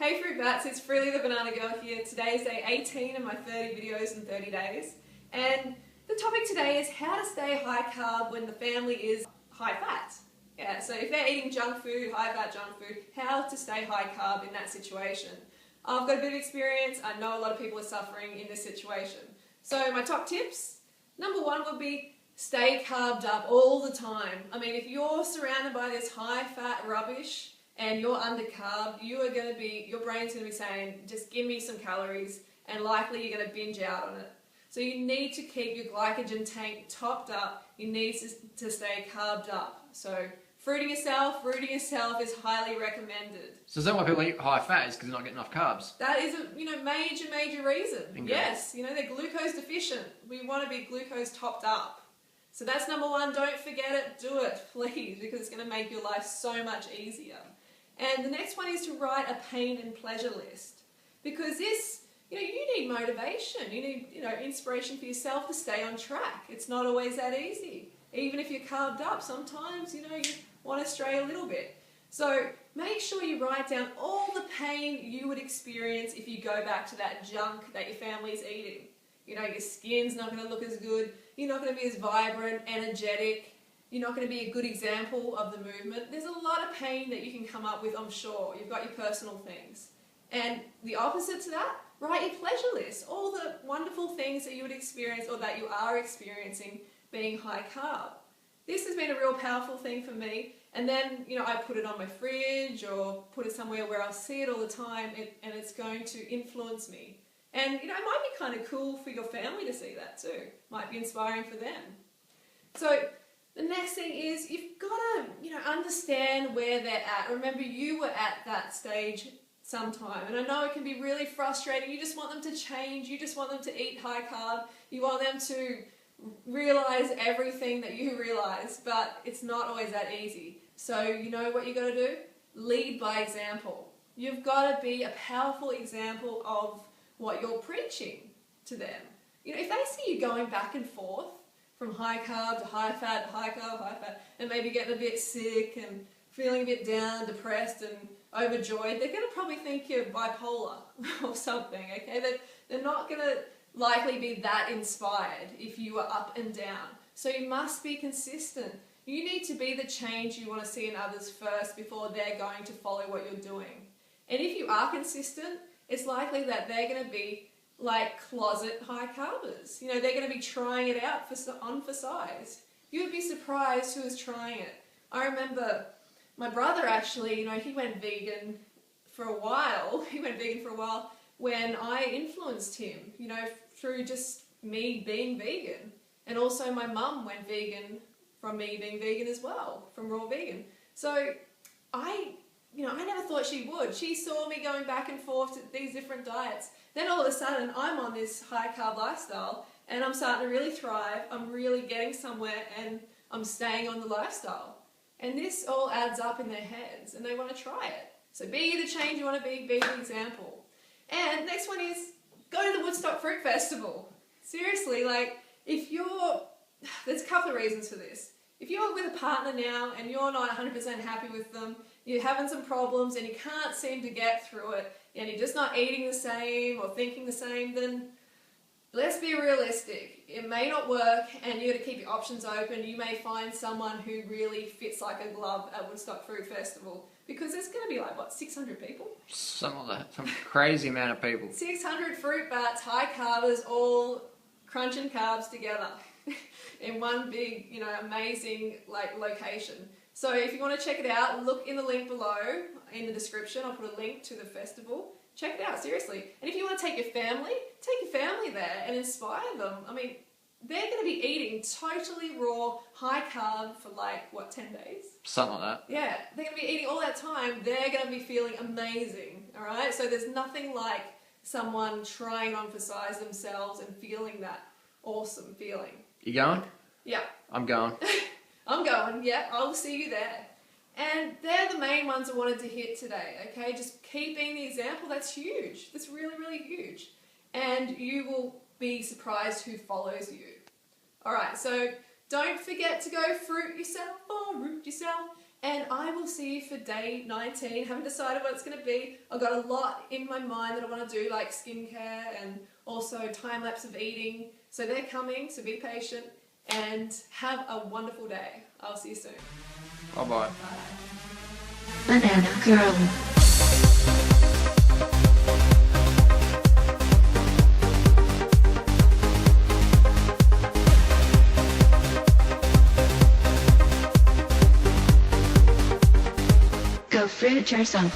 Hey Fruit Bats, it's Freely the Banana Girl here. Today is day 18 of my 30 videos in 30 days. And the topic today is how to stay high carb when the family is high fat. Yeah, so if they're eating junk food, high fat junk food, how to stay high carb in that situation. I've got a bit of experience. I know a lot of people are suffering in this situation. So my top tips, number one would be stay carbed up all the time. I mean, if you're surrounded by this high fat rubbish and you're under carb, your brain's going to be saying, just give me some calories, and likely you're going to binge out on it. So you need to keep your glycogen tank topped up. You need to stay carbed up. So fruiting yourself is highly recommended. So is that why people eat high fat, is because they're not getting enough carbs? That is a major reason. Okay. Yes, they're glucose deficient. We want to be glucose topped up. So that's number one. Don't forget it. Do it, please, because it's going to make your life so much easier. And the next one is to write a pain and pleasure list, because this, you need motivation. You need, inspiration for yourself to stay on track. It's not always that easy. Even if you're carved up, sometimes, you want to stray a little bit. So make sure you write down all the pain you would experience if you go back to that junk that your family's eating. Your skin's not going to look as good. You're not going to be as vibrant, energetic. You're not going to be a good example of the movement. There's a lot of pain that you can come up with, I'm sure. You've got your personal things. And the opposite to that, write your pleasure list. All the wonderful things that you would experience or that you are experiencing being high carb. This has been a real powerful thing for me. And then, I put it on my fridge or put it somewhere where I'll see it all the time, and it's going to influence me. And, it might be kind of cool for your family to see that too. Might be inspiring for them. So the next thing is you've got to, understand where they're at. Remember, you were at that stage sometime. And I know it can be really frustrating. You just want them to change. You just want them to eat high carb. You want them to realize everything that you realize, but it's not always that easy. So you know what you got to do? Lead by example. You've got to be a powerful example of what you're preaching to them. If they see you going back and forth from high carb to high fat, to high carb, high fat, and maybe getting a bit sick and feeling a bit down, depressed and overjoyed, they're going to probably think you're bipolar or something, okay? They're not going to likely be that inspired if you are up and down. So you must be consistent. You need to be the change you want to see in others first before they're going to follow what you're doing. And if you are consistent, it's likely that they're going to be like closet high carbers. They're going to be trying it out on for size. You would be surprised who is trying it. I remember my brother actually, he went vegan for a while. He went vegan for a while when I influenced him, through just me being vegan. And also my mum went vegan from me being vegan as well, from raw vegan. So I never thought she would. She saw me going back and forth to these different diets. Then all of a sudden, I'm on this high-carb lifestyle, and I'm starting to really thrive. I'm really getting somewhere, and I'm staying on the lifestyle. And this all adds up in their heads, and they want to try it. So be the change you want to be the example. And next one is, go to the Woodstock Fruit Festival. Seriously, there's a couple of reasons for this. If you're with a partner now, and you're not 100% happy with them, you're having some problems, and you can't seem to get through it, and you're just not eating the same or thinking the same, then let's be realistic. It may not work, and you've got to keep your options open. You may find someone who really fits like a glove at Woodstock Fruit Festival, because there's going to be 600 people? Something like that. Some crazy amount of people. 600 fruit bats, high carbers, all crunching carbs together in one big, amazing location. So if you want to check it out, look in the link below in the description. I'll put a link to the festival. Check it out, seriously. And if you want to take your family there and inspire them. I mean, they're going to be eating totally raw, high carb for 10 days? Something like that. Yeah, they're going to be eating all that time. They're going to be feeling amazing, all right? So there's nothing like someone trying on for size themselves and feeling that awesome feeling. You going? Yeah. I'm going. I'm going, yeah, I'll see you there. And they're the main ones I wanted to hit today, okay? Just keep being the example. That's huge. That's really, really huge. And you will be surprised who follows you. All right, so don't forget to go fruit yourself or root yourself. And I will see you for day 19. Haven't decided what it's going to be. I've got a lot in my mind that I want to do, like skincare and also time-lapse of eating. So they're coming, so be patient and have a wonderful day. I'll see you soon. Bye-bye. Bye. Banana Girl. Go fruit yourself.